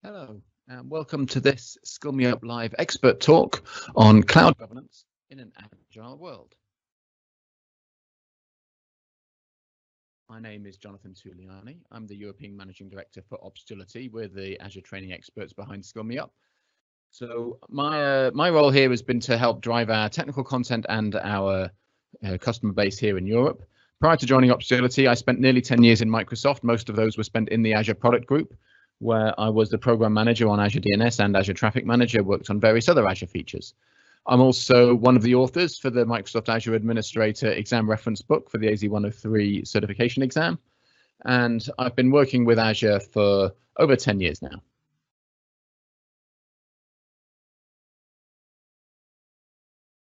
Hello, and welcome to this Skill Me Up Live expert talk on cloud governance in an agile world. My name is Jonathan Tuliani. I'm the European Managing Director for Optility. We're the Azure training experts behind Skill Me Up. So my role here has been to help drive our technical content and our customer base here in Europe. Prior to joining Optility, I spent nearly 10 years in Microsoft. Most of those were spent in the Azure product group, where I was the program manager on Azure DNS and Azure Traffic Manager, worked on various other Azure features. I'm also one of the authors for the Microsoft Azure Administrator exam reference book for the AZ-103 certification exam. And I've been working with Azure for over 10 years now.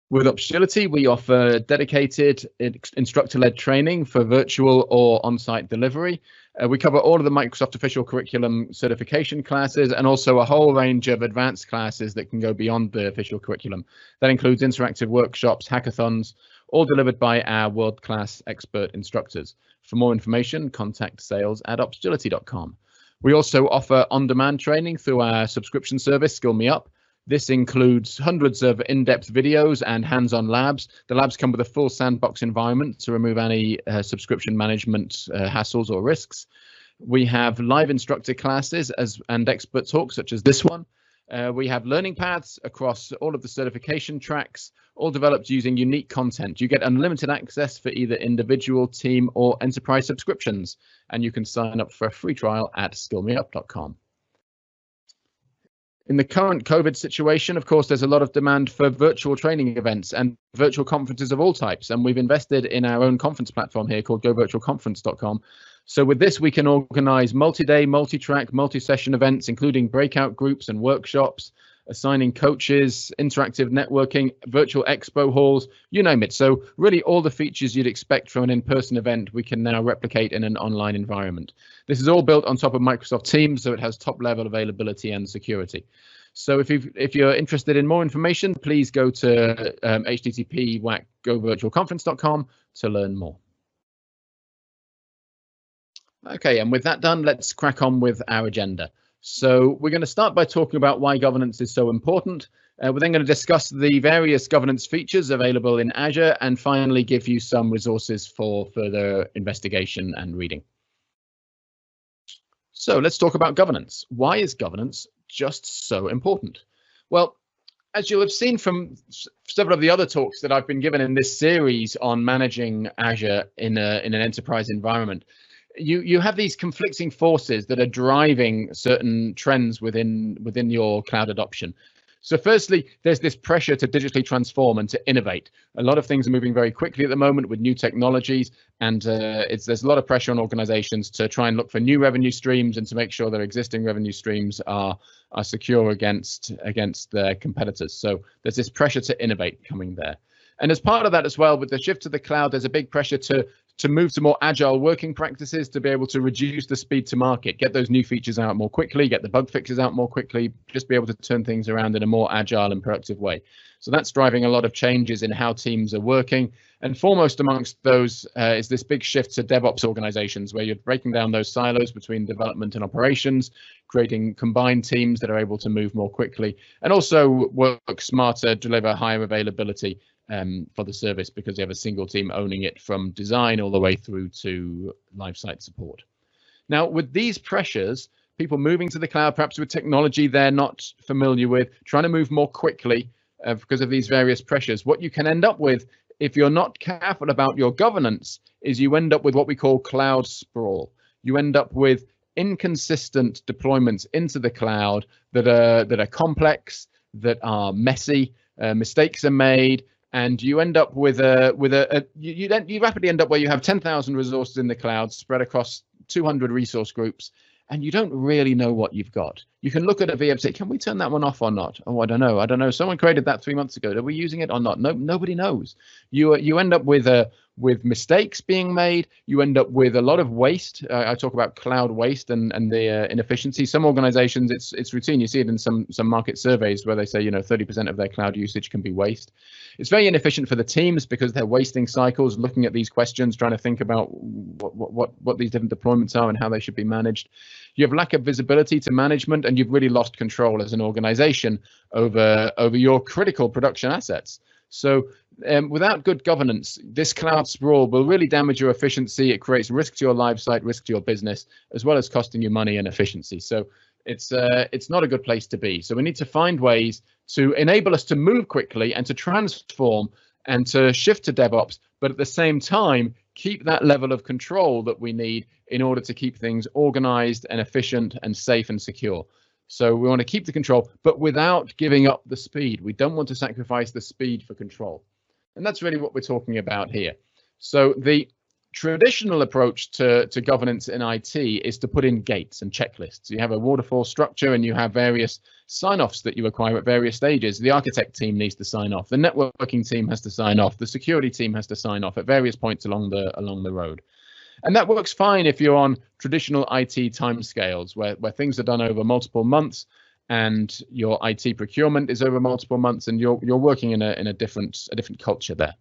With Optility, we offer dedicated instructor-led training for virtual or on-site delivery. We cover all of the Microsoft official curriculum certification classes and also a whole range of advanced classes that can go beyond the official curriculum. That includes interactive workshops, hackathons, all delivered by our world-class expert instructors. For more information, contact sales@optility.com. We also offer on-demand training through our subscription service, Skill Me Up. This includes hundreds of in-depth videos and hands-on labs. The labs come with a full sandbox environment to remove any subscription management hassles or risks. We have live instructor classes and expert talks such as this one. We have learning paths across all of the certification tracks, all developed using unique content. You get unlimited access for either individual, team, or enterprise subscriptions, and you can sign up for a free trial at skillmeup.com. In the current COVID situation, of course, there's a lot of demand for virtual training events and virtual conferences of all types. And we've invested in our own conference platform here called govirtualconference.com. So with this, we can organize multi-day, multi-track, multi-session events, including breakout groups and workshops, assigning coaches, interactive networking, virtual expo halls, you name it. So really all the features you'd expect from an in-person event, we can now replicate in an online environment. This is all built on top of Microsoft Teams, so it has top-level availability and security. So if you're interested in more information, please go to http://govirtualconference.com to learn more. Okay, and with that done, let's crack on with our agenda. So we're going to start by talking about why governance is so important. We're then going to discuss the various governance features available in Azure and finally give you some resources for further investigation and reading. So let's talk about governance. Why is governance just so important? Well, as you'll have seen from several of the other talks that I've been given in this series on managing Azure in an enterprise environment, you have these conflicting forces that are driving certain trends within your cloud adoption. So firstly, there's this pressure to digitally transform and to innovate. A lot of things are moving very quickly at the moment with new technologies, and there's a lot of pressure on organizations to try and look for new revenue streams and to make sure their existing revenue streams are secure against their competitors. So there's this pressure to innovate coming there. And as part of that as well, with the shift to the cloud, there's a big pressure to move to more agile working practices, to be able to reduce the speed to market, get those new features out more quickly, get the bug fixes out more quickly, just be able to turn things around in a more agile and productive way. So that's driving a lot of changes in how teams are working. And foremost amongst those is this big shift to DevOps organizations, where you're breaking down those silos between development and operations, creating combined teams that are able to move more quickly and also work smarter, deliver higher availability for the service, because you have a single team owning it from design all the way through to live site support. Now, with these pressures, people moving to the cloud, perhaps with technology they're not familiar with, trying to move more quickly because of these various pressures, what you can end up with, if you're not careful about your governance, is you end up with what we call cloud sprawl. You end up with inconsistent deployments into the cloud that are complex, that are messy, mistakes are made, and you end up with you rapidly end up where you have 10,000 resources in the cloud spread across 200 resource groups, and you don't really know what you've got. You can look at a VM and say, can we turn that one off or not? Oh, I don't know. Someone created that 3 months ago. Are we using it or not? No, nobody knows. You end up with mistakes being made. You end up with a lot of waste. I talk about cloud waste and the inefficiency. Some organizations, it's routine. You see it in some market surveys where they say, 30% of their cloud usage can be waste. It's very inefficient for the teams because they're wasting cycles looking at these questions, trying to think about what these different deployments are and how they should be managed. you have lack of visibility to management, and you've really lost control as an organization over your critical production assets. So without good governance, this cloud sprawl will really damage your efficiency. It creates risk to your live site, risk to your business, as well as costing you money and efficiency. So it's not a good place to be. So we need to find ways to enable us to move quickly and to transform and to shift to DevOps, but at the same time, keep that level of control that we need in order to keep things organized and efficient and safe and secure. So we want to keep the control, but without giving up the speed. We don't want to sacrifice the speed for control. And that's really what we're talking about here. So the traditional approach to governance in IT is to put in gates and checklists. You have a waterfall structure and you have various sign-offs that you require at various stages. The architect team needs to sign off. The networking team has to sign off. The security team has to sign off at various points along the road. And that works fine if you're on traditional IT timescales where things are done over multiple months and your IT procurement is over multiple months and you're working in a different culture there.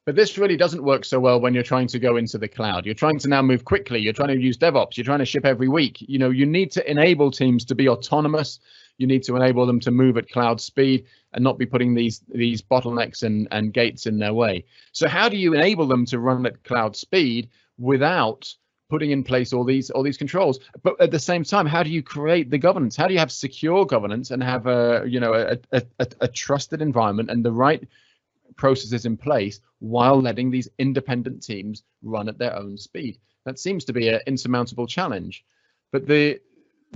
But this really doesn't work so well when you're trying to go into the cloud. You're trying to now move quickly. You're trying to use DevOps. You're trying to ship every week. You know, you need to enable teams to be autonomous. You need to enable them to move at cloud speed and not be putting these bottlenecks and gates in their way. So how do you enable them to run at cloud speed without putting in place all these controls? But at the same time, how do you create the governance? How do you have secure governance and have a trusted environment and the right processes in place while letting these independent teams run at their own speed? That seems to be an insurmountable challenge. But the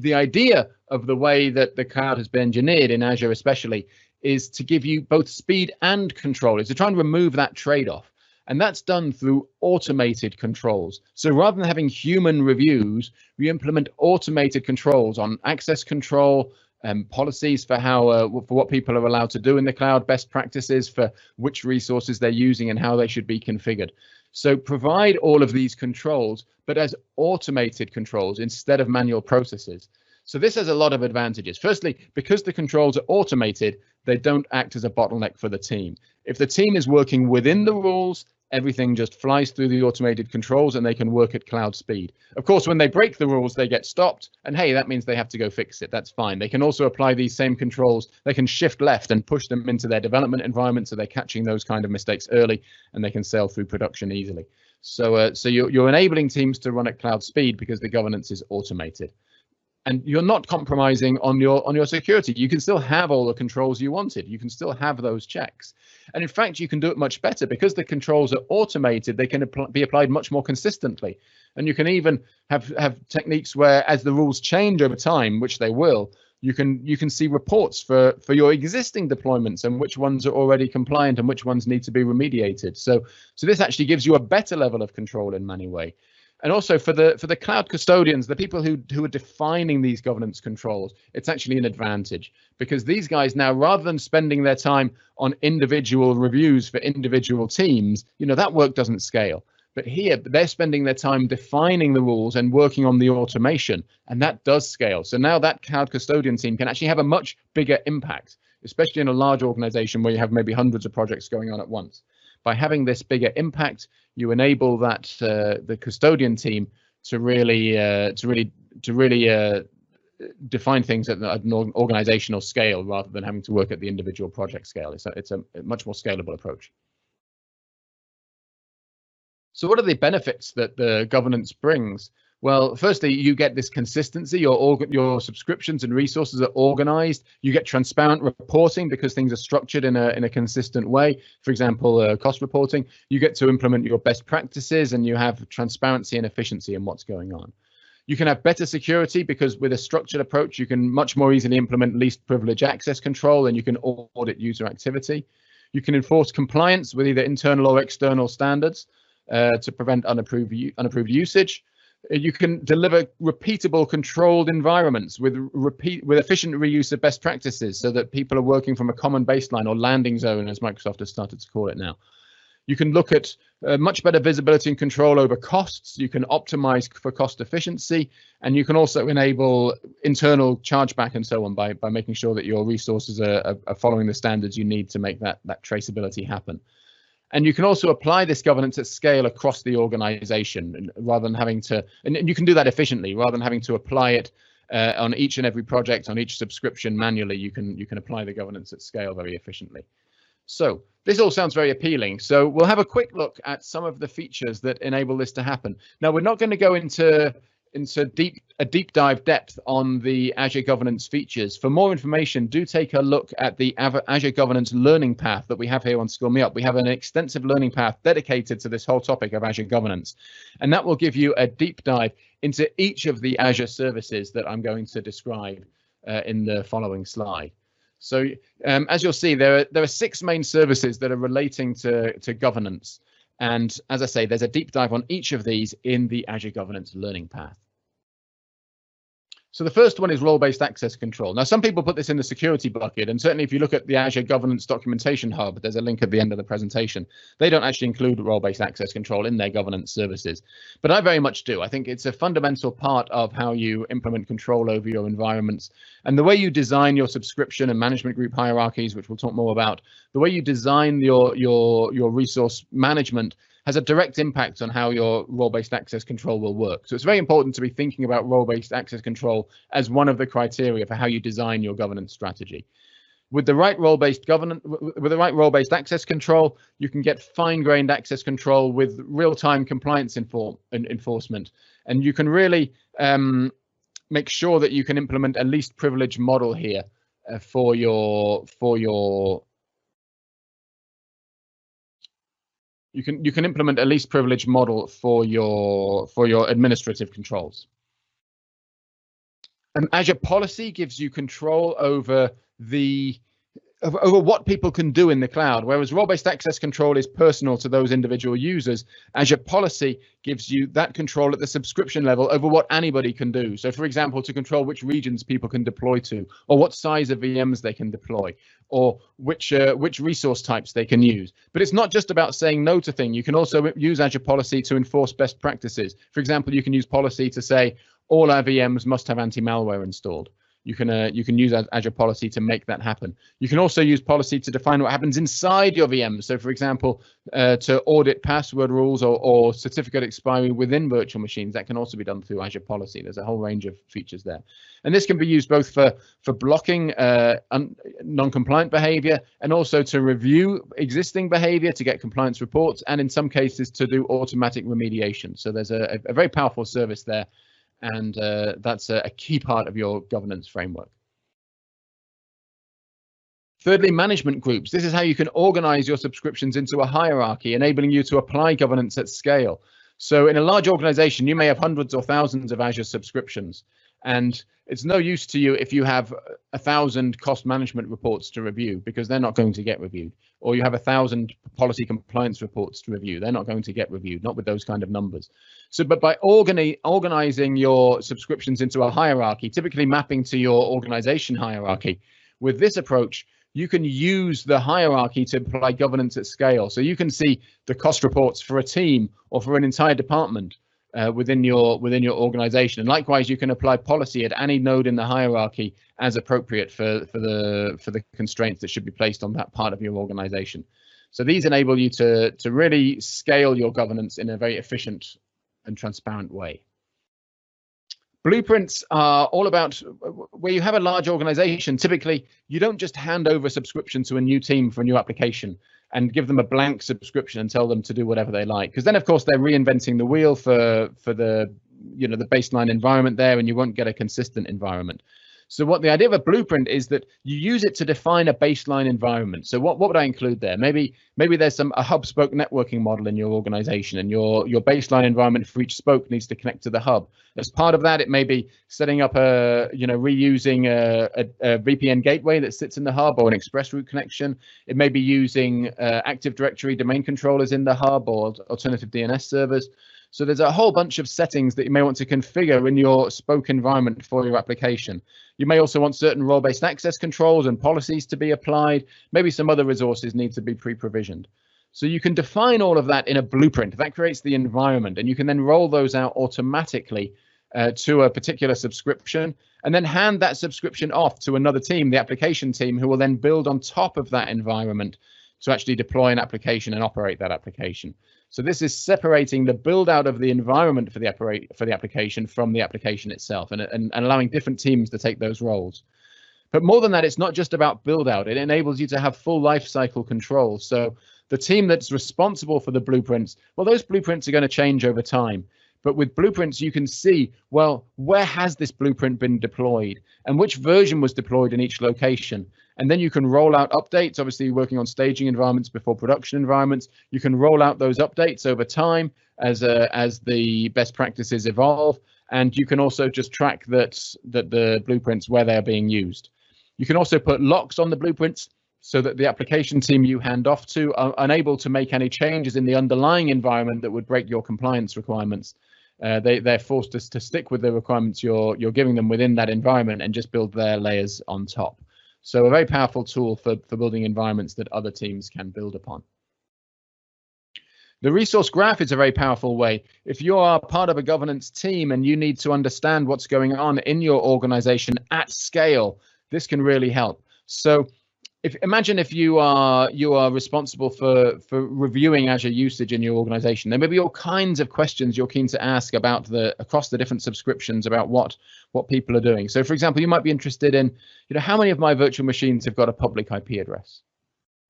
idea of the way that the cloud has been engineered in Azure especially is to give you both speed and control, is to try and remove that trade-off. And that's done through automated controls. So rather than having human reviews, we implement automated controls on access control, policies for for what people are allowed to do in the cloud, best practices for which resources they're using and how they should be configured. So provide all of these controls, but as automated controls instead of manual processes. So this has a lot of advantages. Firstly, because the controls are automated, they don't act as a bottleneck for the team. If the team is working within the rules, everything just flies through the automated controls and they can work at cloud speed. Of course, when they break the rules, they get stopped. And hey, that means they have to go fix it. That's fine. They can also apply these same controls. They can shift left and push them into their development environment. So they're catching those kind of mistakes early and they can sail through production easily. So you're enabling teams to run at cloud speed because the governance is automated. And you're not compromising on your security. You can still have all the controls you wanted. You can still have those checks. And in fact, you can do it much better because the controls are automated. They can be applied much more consistently. And you can even have techniques where, as the rules change over time, which they will, you can see reports for your existing deployments and which ones are already compliant and which ones need to be remediated. So this actually gives you a better level of control in many ways. And also for the cloud custodians, the people who are defining these governance controls, it's actually an advantage because these guys now, rather than spending their time on individual reviews for individual teams, that work doesn't scale. But here they're spending their time defining the rules and working on the automation, and that does scale. So now that cloud custodian team can actually have a much bigger impact, especially in a large organization where you have maybe hundreds of projects going on at once. By having this bigger impact, you enable that the custodian team to really define things at an organizational scale rather than having to work at the individual project scale. It's a much more scalable approach. So what are the benefits that the governance brings? Well, firstly, you get this consistency. Your subscriptions and resources are organized. You get transparent reporting because things are structured in a consistent way. For example, cost reporting. You get to implement your best practices and you have transparency and efficiency in what's going on. You can have better security because with a structured approach, you can much more easily implement least privilege access control and you can audit user activity. You can enforce compliance with either internal or external standards to prevent unapproved usage. You can deliver repeatable, controlled environments with efficient reuse of best practices so that people are working from a common baseline or landing zone, as Microsoft has started to call it now. You can look at much better visibility and control over costs. You can optimize for cost efficiency, and you can also enable internal chargeback and so on by making sure that your resources are following the standards you need to make that traceability happen. And you can also apply this governance at scale across the organization rather than having to, and you can do that efficiently rather than having to apply it on each and every project, on each subscription manually. You can apply the governance at scale very efficiently. So this all sounds very appealing. So we'll have a quick look at some of the features that enable this to happen. Now, we're not going to go into a deep dive depth on the Azure governance features. For more information, do take a look at the Azure governance learning path that we have here on Skill Me Up. We have an extensive learning path dedicated to this whole topic of Azure governance, and that will give you a deep dive into each of the Azure services that I'm going to describe in the following slide. So as you'll see, there are 6 main services that are relating to governance. And as I say, there's a deep dive on each of these in the Azure Governance Learning Path. So the first one is role-based access control. Now, some people put this in the security bucket, and certainly if you look at the Azure Governance Documentation Hub, there's a link at the end of the presentation. They don't actually include role-based access control in their governance services, but I very much do. I think it's a fundamental part of how you implement control over your environments, and the way you design your subscription and management group hierarchies, which we'll talk more about, the way you design your resource management has a direct impact on how your role-based access control will work. So it's very important to be thinking about role-based access control as one of the criteria for how you design your governance strategy. With the right role-based access control, you can get fine-grained access control with real-time compliance enforcement, and you can really make sure that you can implement a least privilege model here You can implement a least privilege model for your administrative controls. Azure Policy gives you control over what people can do in the cloud, whereas role-based access control is personal to those individual users. Azure Policy gives you that control at the subscription level over what anybody can do. So, for example, to control which regions people can deploy to, or what size of VMs they can deploy, or which resource types they can use. But it's not just about saying no to things. You can also use Azure Policy to enforce best practices. For example, you can use Policy to say all our VMs must have anti-malware installed. You can use Azure Policy to make that happen. You can also use Policy to define what happens inside your VM. So, for example, to audit password rules or certificate expiry within virtual machines, that can also be done through Azure Policy. There's a whole range of features there. And this can be used both for blocking non-compliant behavior and also to review existing behavior to get compliance reports, and in some cases to do automatic remediation. So there's a very powerful service there. And that's a key part of your governance framework. Thirdly, management groups. This is how you can organize your subscriptions into a hierarchy, enabling you to apply governance at scale. So in a large organization, you may have hundreds or thousands of Azure subscriptions, and it's no use to you if you have 1,000 cost management reports to review, because they're not going to get reviewed. Or you have 1,000 policy compliance reports to review. They're not going to get reviewed, not with those kind of numbers. So, but by organizing your subscriptions into a hierarchy, typically mapping to your organization hierarchy, with this approach, you can use the hierarchy to apply governance at scale. So you can see the cost reports for a team or for an entire department within your organization. And likewise, you can apply policy at any node in the hierarchy as appropriate for the constraints that should be placed on that part of your organization. So these enable you to really scale your governance in a very efficient and transparent way. Blueprints are all about where you have a large organization. Typically, you don't just hand over a subscription to a new team for a new application and give them a blank subscription and tell them to do whatever they like, because then of course they're reinventing the wheel for the the baseline environment there, and you won't get a consistent environment. So what the idea of a blueprint is that you use it to define a baseline environment. So what would I include there? Maybe there's a hub spoke networking model in your organization, and your baseline environment for each spoke needs to connect to the hub. As part of that, it may be setting up reusing a VPN gateway that sits in the hub, or an express route connection. It may be using Active Directory domain controllers in the hub, or alternative DNS servers. So there's a whole bunch of settings that you may want to configure in your spoke environment for your application. You may also want certain role-based access controls and policies to be applied. Maybe some other resources need to be pre-provisioned. So you can define all of that in a blueprint. That creates the environment, and you can then roll those out automatically to a particular subscription, and then hand that subscription off to another team, the application team, who will then build on top of that environment to actually deploy an application and operate that application. So this is separating the build out of the environment for the application from the application itself, and allowing different teams to take those roles. But more than that, it's not just about build out. It enables you to have full life cycle control. So the team that's responsible for the blueprints, well, those blueprints are going to change over time. But with blueprints, you can see, well, where has this blueprint been deployed and which version was deployed in each location? And then you can roll out updates, obviously working on staging environments before production environments. You can roll out those updates over time as the best practices evolve. And you can also just track that the blueprints, where they're being used. You can also put locks on the blueprints so that the application team you hand off to are unable to make any changes in the underlying environment that would break your compliance requirements. They're forced to stick with the requirements you're giving them within that environment and just build their layers on top. So a very powerful tool for building environments that other teams can build upon. The resource graph is a very powerful way. If you are part of a governance team and you need to understand what's going on in your organization at scale, this can really help. So imagine if you are responsible for reviewing Azure usage in your organization. There may be all kinds of questions you're keen to ask about across the different subscriptions about what people are doing. So for example, you might be interested in, how many of my virtual machines have got a public IP address?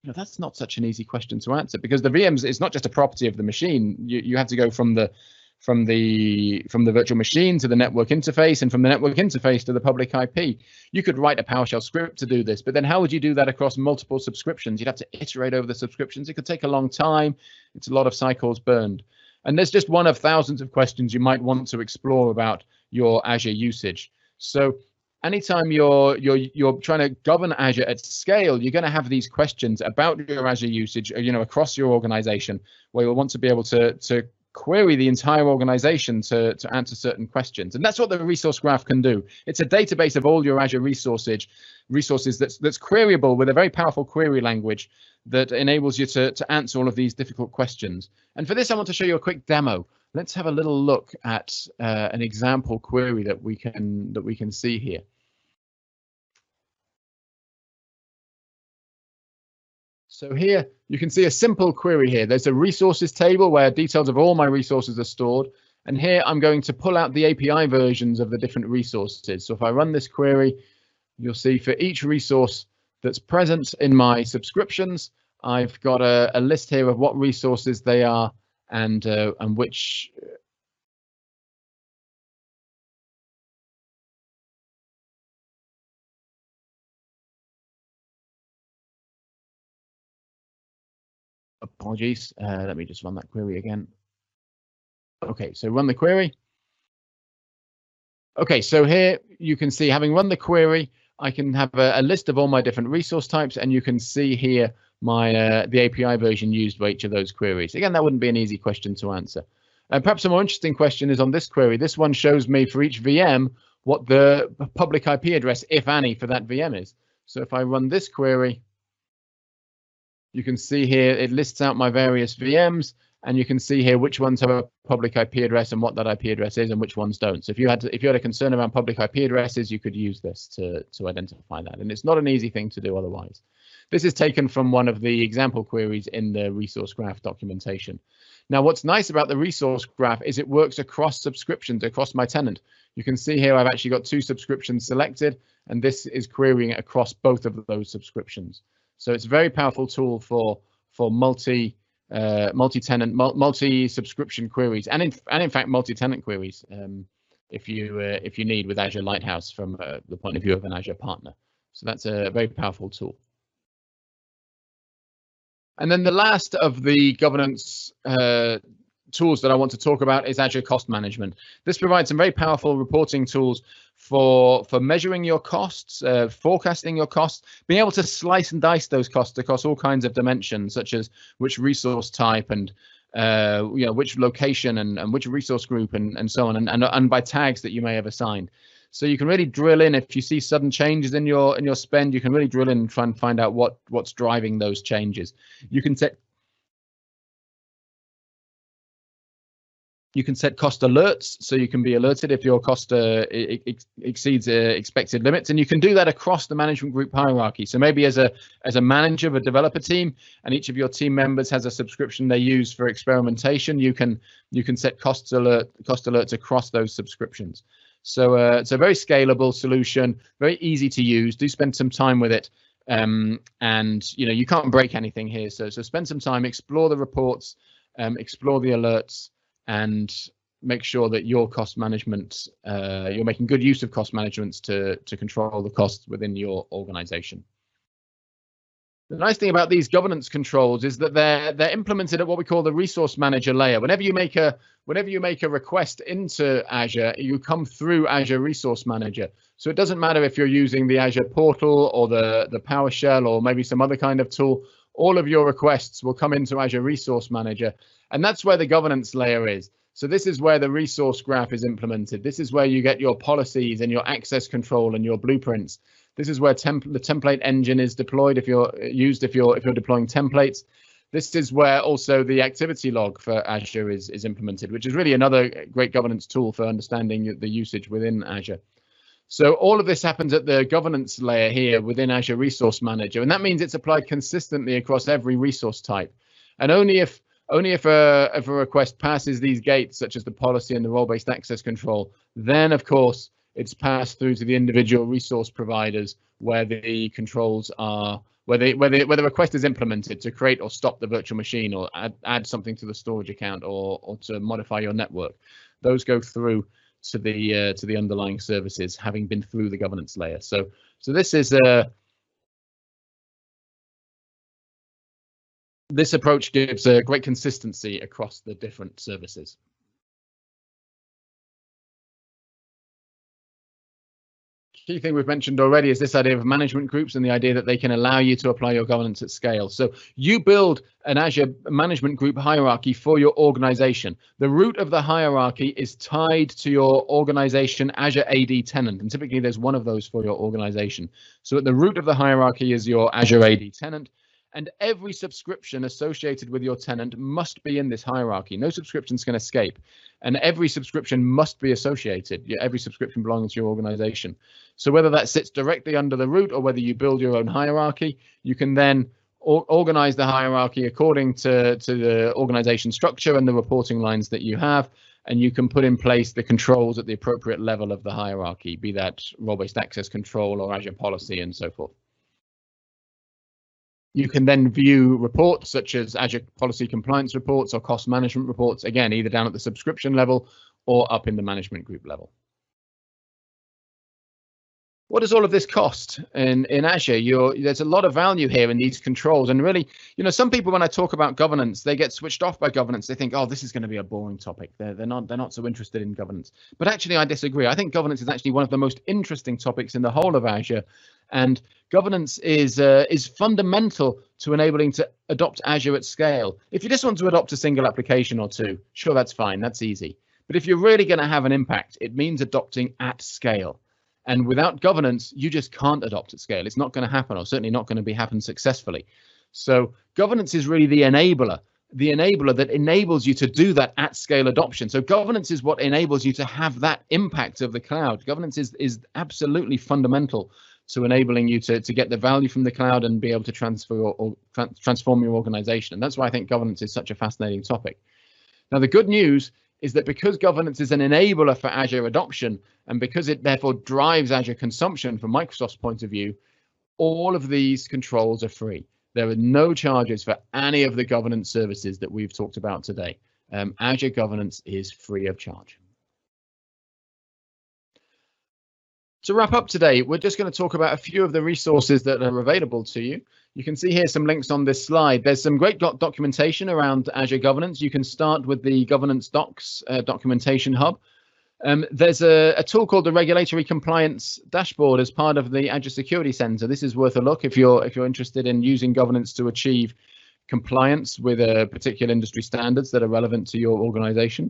That's not such an easy question to answer, because the VMs is not just a property of the machine. You have to go from the virtual machine to the network interface, and from the network interface to the public IP. You could write a PowerShell script to do this, but then how would you do that across multiple subscriptions? You'd have to iterate over the subscriptions. It could take a long time. It's a lot of cycles burned. And there's just one of thousands of questions you might want to explore about your Azure usage. So anytime you're trying to govern Azure at scale, you're going to have these questions about your Azure usage, across your organization, where you'll want to be able to query the entire organization to answer certain questions. And that's what the resource graph can do. It's a database of all your Azure resources that's queryable with a very powerful query language that enables you to answer all of these difficult questions. And for this, I want to show you a quick demo. Let's have a little look at an example query that we can see here. So here you can see a simple query here. There's a resources table where details of all my resources are stored. And here I'm going to pull out the API versions of the different resources. So if I run this query, you'll see for each resource that's present in my subscriptions, I've got a list here of what resources they are and which. Apologies, let me just run that query again. Okay, so run the query. Okay, so here you can see, having run the query, I can have a list of all my different resource types, and you can see here my the API version used by each of those queries. Again, that wouldn't be an easy question to answer. Perhaps a more interesting question is on this query. This one shows me for each VM what the public IP address, if any, for that VM is. So if I run this query, you can see here it lists out my various VMs, and you can see here which ones have a public IP address and what that IP address is, and which ones don't. So if you had a concern around public IP addresses, you could use this to identify that. And it's not an easy thing to do otherwise. This is taken from one of the example queries in the resource graph documentation. Now, what's nice about the resource graph is it works across subscriptions, across my tenant. You can see here I've actually got 2 subscriptions selected, and this is querying across both of those subscriptions. So it's a very powerful tool for multi-tenant, multi-subscription queries, and in fact multi-tenant queries if you need with Azure Lighthouse from the point of view of an Azure partner. So that's a very powerful tool. And then the last of the governance tools that I want to talk about is Azure Cost Management. This provides some very powerful reporting tools for measuring your costs, forecasting your costs, being able to slice and dice those costs across all kinds of dimensions, such as which resource type and which location and which resource group and so on, and by tags that you may have assigned. So you can really drill in if you see sudden changes in your spend. You can really drill in and try and find out what's driving those changes. You can You can set cost alerts, so you can be alerted if your cost exceeds expected limits, and you can do that across the management group hierarchy. So maybe as a manager of a developer team, and each of your team members has a subscription they use for experimentation, you can set cost alerts across those subscriptions. So it's a very scalable solution, very easy to use. Do spend some time with it, and you can't break anything here. So spend some time, explore the reports, explore the alerts, and make sure that your cost management, you're making good use of cost management to control the costs within your organization. The nice thing about these governance controls is that they're implemented at what we call the resource manager layer. Whenever you make a request into Azure, you come through Azure Resource Manager. So it doesn't matter if you're using the Azure portal or the PowerShell or maybe some other kind of tool. All of your requests will come into Azure Resource Manager, and that's where the governance layer is. So this is where the resource graph is implemented. This is where you get your policies and your access control and your blueprints. This is where the template engine is deployed if you're deploying templates. This is where also the activity log for Azure is implemented, which is really another great governance tool for understanding the usage within Azure. So all of this happens at the governance layer here within Azure Resource Manager, and that means it's applied consistently across every resource type. And only if a request passes these gates, such as the policy and the role-based access control, then of course it's passed through to the individual resource providers where the controls are, where the request is implemented to create or stop the virtual machine, or add something to the storage account, or to modify your network. Those go through to the underlying services, having been through the governance layer. So this is this approach gives a great consistency across the different services. Key thing we've mentioned already is this idea of management groups and the idea that they can allow you to apply your governance at scale. So you build an Azure management group hierarchy for your organization. The root of the hierarchy is tied to your organization Azure AD tenant, and typically there's one of those for your organization. So at the root of the hierarchy is your Azure AD tenant, and every subscription associated with your tenant must be in this hierarchy. No subscriptions can escape, and every subscription must be associated. Every subscription belongs to your organization. So whether that sits directly under the root or whether you build your own hierarchy, you can then organize the hierarchy according to the organization structure and the reporting lines that you have, and you can put in place the controls at the appropriate level of the hierarchy, be that role-based access control or Azure policy and so forth. You can then view reports such as Azure policy compliance reports or cost management reports, again, either down at the subscription level or up in the management group level. What does all of this cost in Azure? There's a lot of value here in these controls. And really, some people, when I talk about governance, they get switched off by governance. They think, oh, this is going to be a boring topic. They're not so interested in governance. But actually, I disagree. I think governance is actually one of the most interesting topics in the whole of Azure. And governance is fundamental to enabling to adopt Azure at scale. If you just want to adopt a single application or two, sure, that's fine. That's easy. But if you're really going to have an impact, it means adopting at scale. And without governance, you just can't adopt at scale. It's not going to happen, or certainly not going to happen successfully. So governance is really the enabler that enables you to do that at scale adoption. So governance is what enables you to have that impact of the cloud. Governance is absolutely fundamental to enabling you to get the value from the cloud and be able to transform your organization. And that's why I think governance is such a fascinating topic. Now, the good news is that because governance is an enabler for Azure adoption, and because it therefore drives Azure consumption from Microsoft's point of view, all of these controls are free. There are no charges for any of the governance services that we've talked about today. Azure governance is free of charge. To wrap up today, we're just going to talk about a few of the resources that are available to you. You can see here some links on this slide. There's some great documentation around Azure governance. You can start with the governance docs documentation hub. There's a tool called the Regulatory Compliance Dashboard as part of the Azure Security Center. This is worth a look if you're interested in using governance to achieve compliance with particular industry standards that are relevant to your organization.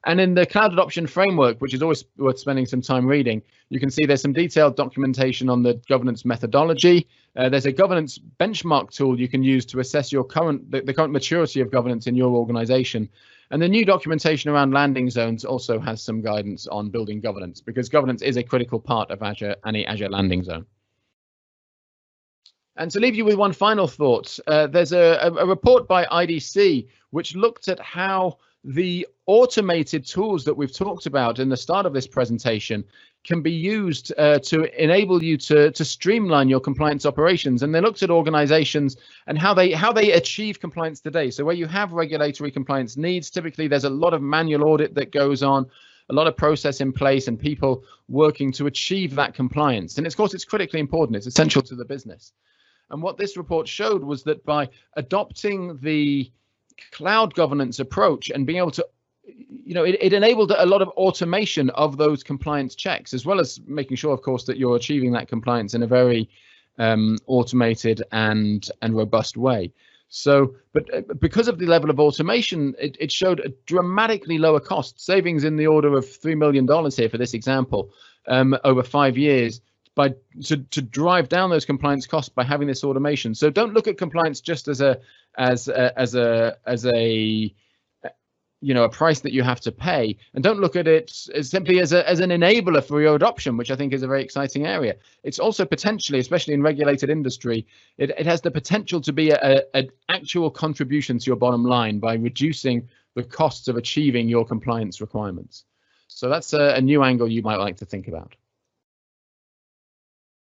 And in the Cloud Adoption Framework, which is always worth spending some time reading, you can see there's some detailed documentation on the governance methodology. There's a governance benchmark tool you can use to assess your the current maturity of governance in your organization. And the new documentation around landing zones also has some guidance on building governance, because governance is a critical part of any Azure landing zone. And to leave you with one final thought, there's a report by IDC which looked at how the automated tools that we've talked about in the start of this presentation can be used to enable you to streamline your compliance operations. And they looked at organizations and how they achieve compliance today. So where you have regulatory compliance needs, typically there's a lot of manual audit that goes on, a lot of process in place and people working to achieve that compliance. And of course, it's critically important. It's essential to the business. And what this report showed was that by adopting the cloud governance approach and being able to, it enabled a lot of automation of those compliance checks, as well as making sure, of course, that you're achieving that compliance in a very automated and robust way. So, but because of the level of automation, it showed a dramatically lower cost, savings in the order of $3 million here for this example, over 5 years. To drive down those compliance costs by having this automation. So don't look at compliance just as a price that you have to pay, and don't look at it as simply as an enabler for your adoption, which I think is a very exciting area. It's also potentially, especially in regulated industry, it has the potential to be an actual contribution to your bottom line by reducing the costs of achieving your compliance requirements. So that's a new angle you might like to think about.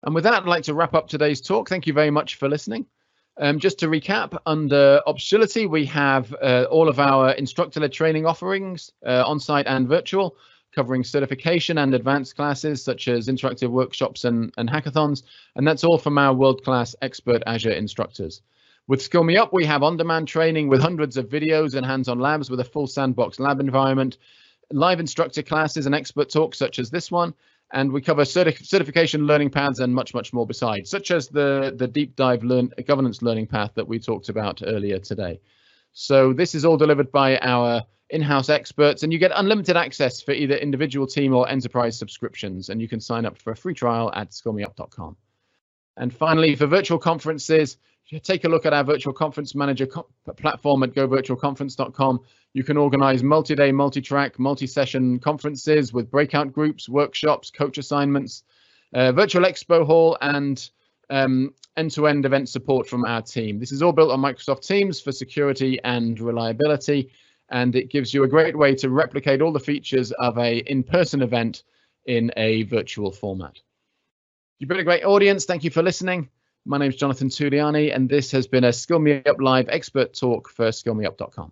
And with that, I'd like to wrap up today's talk. Thank you very much for listening. Just to recap, under Optionality, we have all of our instructor-led training offerings, on-site and virtual, covering certification and advanced classes such as interactive workshops and hackathons. And that's all from our world-class expert Azure instructors. With Skill Me Up, we have on-demand training with hundreds of videos and hands-on labs with a full sandbox lab environment, live instructor classes and expert talks such as this one. And we cover certification learning paths and much, much more besides, such as the deep dive governance learning path that we talked about earlier today. So this is all delivered by our in-house experts, and you get unlimited access for either individual team or enterprise subscriptions. And you can sign up for a free trial at skillmeup.com. And finally, for virtual conferences, take a look at our virtual conference manager platform at govirtualconference.com. You can organize multi-day, multi-track, multi-session conferences with breakout groups, workshops, coach assignments, virtual expo hall, and end-to-end event support from our team. This is all built on Microsoft Teams for security and reliability, and it gives you a great way to replicate all the features of an in-person event in a virtual format. You've been a great audience. Thank you for listening. My name is Jonathan Tuliani, and this has been a Skill Me Up Live expert talk for skillmeup.com.